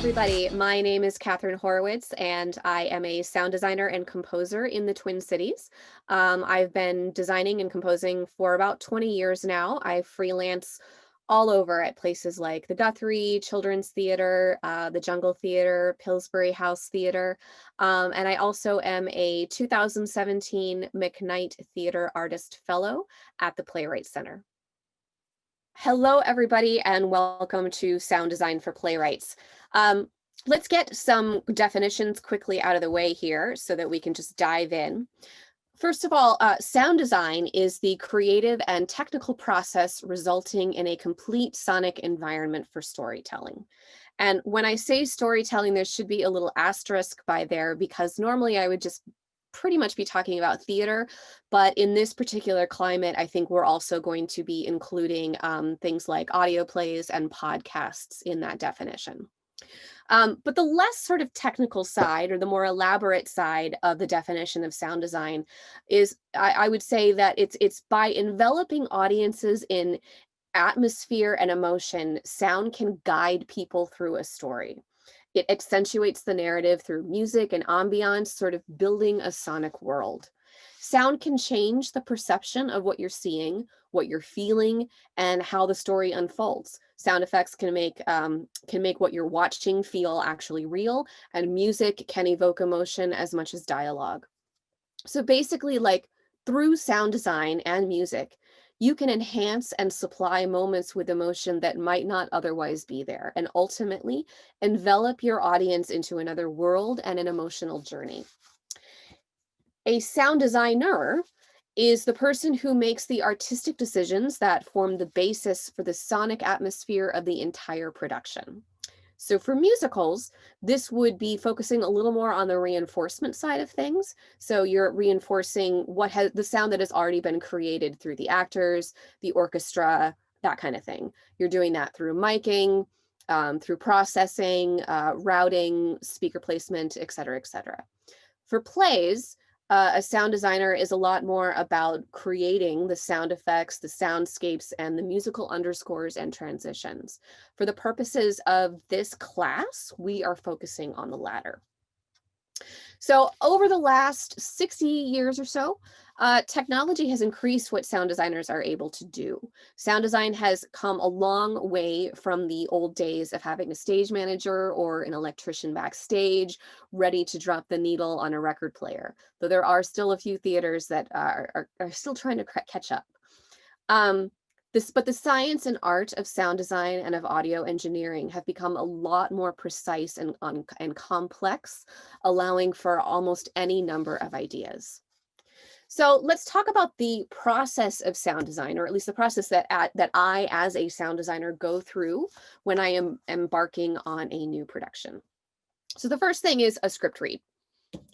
everybody. My name is Katharine Horowitz, and I am a sound designer and composer in the Twin Cities. I've been designing and composing for about 20 years now. I freelance all over at places like the Guthrie Children's Theater, the Jungle Theater, Pillsbury House Theater, and I also am a 2017 McKnight Theater Artist Fellow at the Playwrights Center. Hello, everybody, and welcome to Sound Design for Playwrights. Let's get some definitions quickly out of the way here so that we can just dive in. First of all, sound design is the creative and technical process resulting in a complete sonic environment for storytelling. And when I say storytelling, there should be a little asterisk by there because normally I would just pretty much be talking about theater, but in this particular climate, I think we're also going to be including things like audio plays and podcasts in that definition. But the less sort of technical side or the more elaborate side of the definition of sound design is, I would say that it's by enveloping audiences in atmosphere and emotion, sound can guide people through a story. It accentuates the narrative through music and ambiance, sort of building a sonic world. Sound can change the perception of what you're seeing, what you're feeling, and how the story unfolds. Sound effects can make what you're watching feel actually real, and music can evoke emotion as much as dialogue. So basically, like through sound design and music, you can enhance and supply moments with emotion that might not otherwise be there, and ultimately envelop your audience into another world and an emotional journey. A sound designer is the person who makes the artistic decisions that form the basis for the sonic atmosphere of the entire production. So for musicals, this would be focusing a little more on the reinforcement side of things. So you're reinforcing what has the sound that has already been created through the actors, the orchestra, that kind of thing. You're doing that through miking, through processing, routing, speaker placement, et cetera, et cetera. For plays, a sound designer is a lot more about creating the sound effects, the soundscapes, and the musical underscores and transitions. For the purposes of this class, we are focusing on the latter. So over the last 60 years or so, technology has increased what sound designers are able to do. Sound design has come a long way from the old days of having a stage manager or an electrician backstage ready to drop the needle on a record player, though there are still a few theaters that are still trying to catch up. But the science and art of sound design and of audio engineering have become a lot more precise and complex, allowing for almost any number of ideas. So let's talk about the process of sound design, or at least the process that I, as a sound designer, go through when I am embarking on a new production. So the first thing is a script read.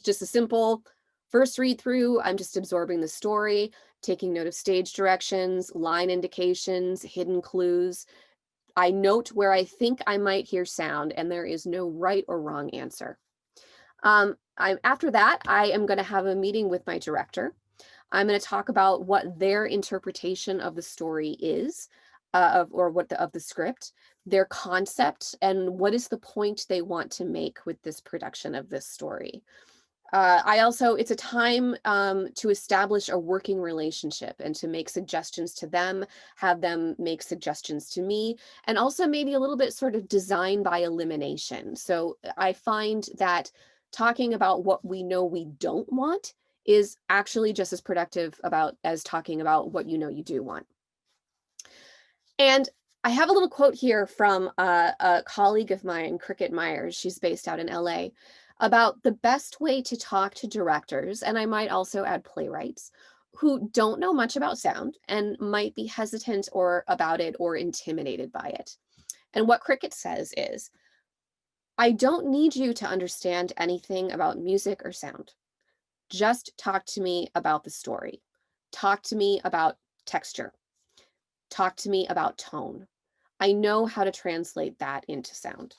Just a simple first read through. I'm just absorbing the story, taking note of stage directions, line indications, hidden clues. I note where I think I might hear sound, and there is no right or wrong answer. After that, I am going to have a meeting with my director. I'm going to talk about what their interpretation of the story is, of the script, their concept, and what is the point they want to make with this production of this story. It's a time to establish a working relationship and to make suggestions to them, have them make suggestions to me, and also maybe a little bit sort of design by elimination. So I find that talking about what we know we don't want is actually just as productive as talking about what you know you do want. And I have a little quote here from a colleague of mine, Cricket Myers. She's based out in LA, about the best way to talk to directors, and I might also add playwrights, who don't know much about sound and might be hesitant about it or intimidated by it. And what Cricket says is, I don't need you to understand anything about music or sound. Just talk to me about the story. Talk to me about texture. Talk to me about tone. I know how to translate that into sound.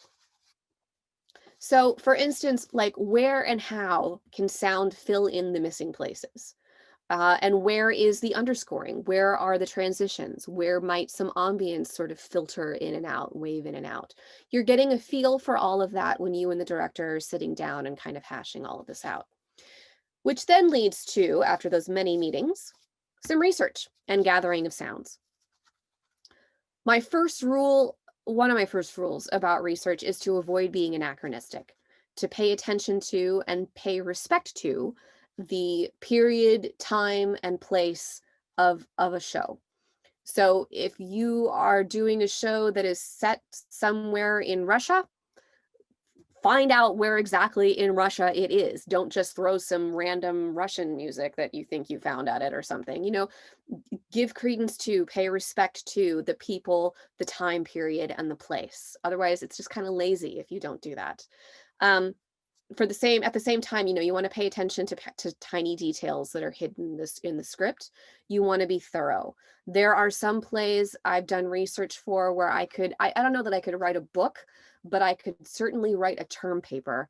So for instance, like where and how can sound fill in the missing places? And where is the underscoring? Where are the transitions? Where might some ambience sort of filter in and out, wave in and out? You're getting a feel for all of that when you and the director are sitting down and kind of hashing all of this out. Which then leads to, after those many meetings, some research and gathering of sounds. My first rule, one of my first rules about research is to avoid being anachronistic, to pay attention to and pay respect to the period, time, and place of a show. So if you are doing a show that is set somewhere in Russia, find out where exactly in Russia it is. Don't just throw some random Russian music that you think you found at it or something. You know, give credence to, pay respect to the people, the time period, and the place. Otherwise, it's just kind of lazy if you don't do that. At the same time, you know, you want to pay attention to tiny details that are hidden in the script. You want to be thorough. There are some plays I've done research for where I don't know that I could write a book, but I could certainly write a term paper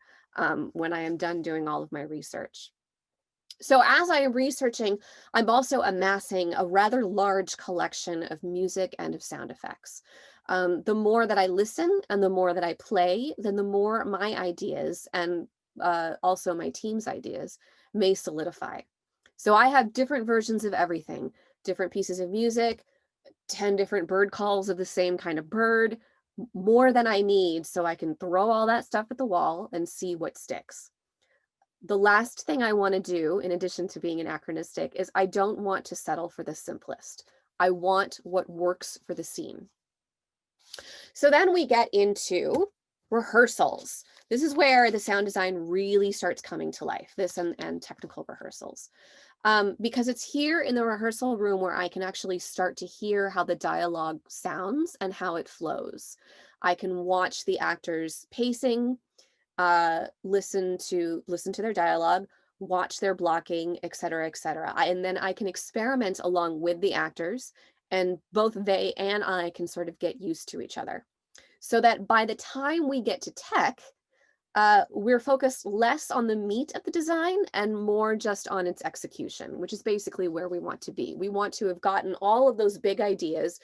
when I am done doing all of my research. So as I am researching, I'm also amassing a rather large collection of music and of sound effects. The more that I listen and the more that I play, then the more my ideas and also my team's ideas may solidify. So I have different versions of everything, different pieces of music, 10 different bird calls of the same kind of bird, more than I need so I can throw all that stuff at the wall and see what sticks. The last thing I want to do, in addition to being anachronistic, is I don't want to settle for the simplest. I want what works for the scene. So then we get into rehearsals. This is where the sound design really starts coming to life, this and technical rehearsals. Because it's here in the rehearsal room where I can actually start to hear how the dialogue sounds and how it flows. I can watch the actors pacing, listen to their dialogue, watch their blocking, et cetera, and then I can experiment along with the actors, and both they and I can sort of get used to each other. So that by the time we get to tech, we're focused less on the meat of the design and more just on its execution, which is basically where we want to be. We want to have gotten all of those big ideas,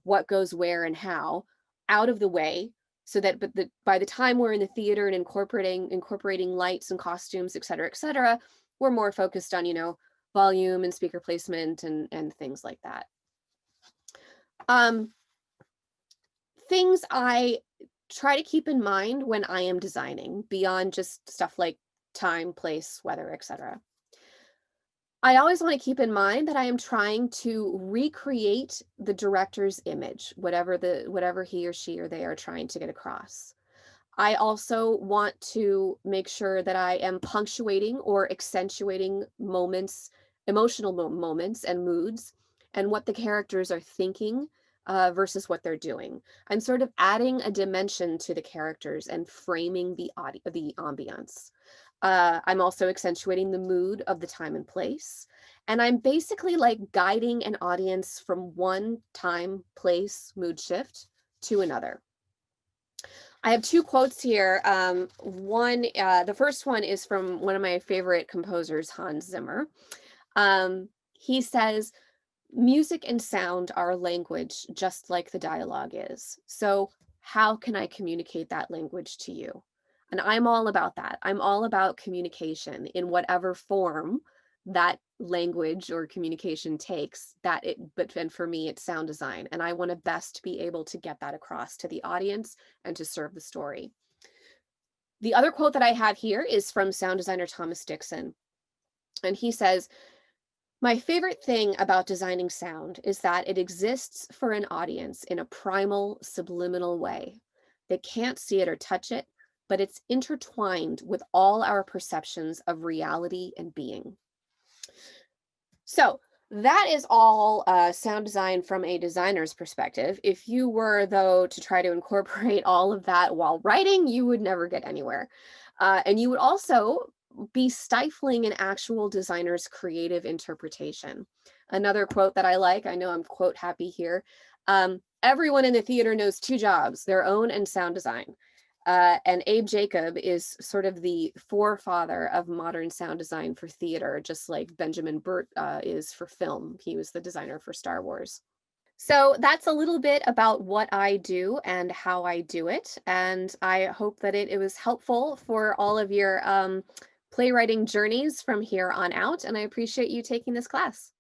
what goes where and how, out of the way, so that by the time we're in the theater and incorporating lights and costumes, et cetera, we're more focused on, you know, volume and speaker placement and things like that. Things I try to keep in mind when I am designing beyond just stuff like time, place, weather, et cetera. I always want to keep in mind that I am trying to recreate the director's image, whatever he or she or they are trying to get across. I also want to make sure that I am punctuating or accentuating moments, emotional moments and moods, and what the characters are thinking versus what they're doing. I'm sort of adding a dimension to the characters and framing the ambiance. I'm also accentuating the mood of the time and place. And I'm basically like guiding an audience from one time, place, mood shift to another. I have two quotes here. The first one is from one of my favorite composers, Hans Zimmer. He says, music and sound are a language just like the dialogue is. So how can I communicate that language to you? And I'm all about that. I'm all about communication in whatever form that language or communication takes, and for me, it's sound design. And I want to best be able to get that across to the audience and to serve the story. The other quote that I have here is from sound designer Thomas Dixon. And he says, "My favorite thing about designing sound is that it exists for an audience in a primal, subliminal way. They can't see it or touch it, but it's intertwined with all our perceptions of reality and being." So that is all sound design from a designer's perspective. If you were, though, to try to incorporate all of that while writing, you would never get anywhere. And you would also be stifling an actual designer's creative interpretation. Another quote that I like, I know I'm quote happy here, everyone in the theater knows two jobs, their own and sound design. And Abe Jacob is sort of the forefather of modern sound design for theater, just like Benjamin Burt is for film. He was the designer for Star Wars. So that's a little bit about what I do and how I do it. And I hope that it was helpful for all of your playwriting journeys from here on out. And I appreciate you taking this class.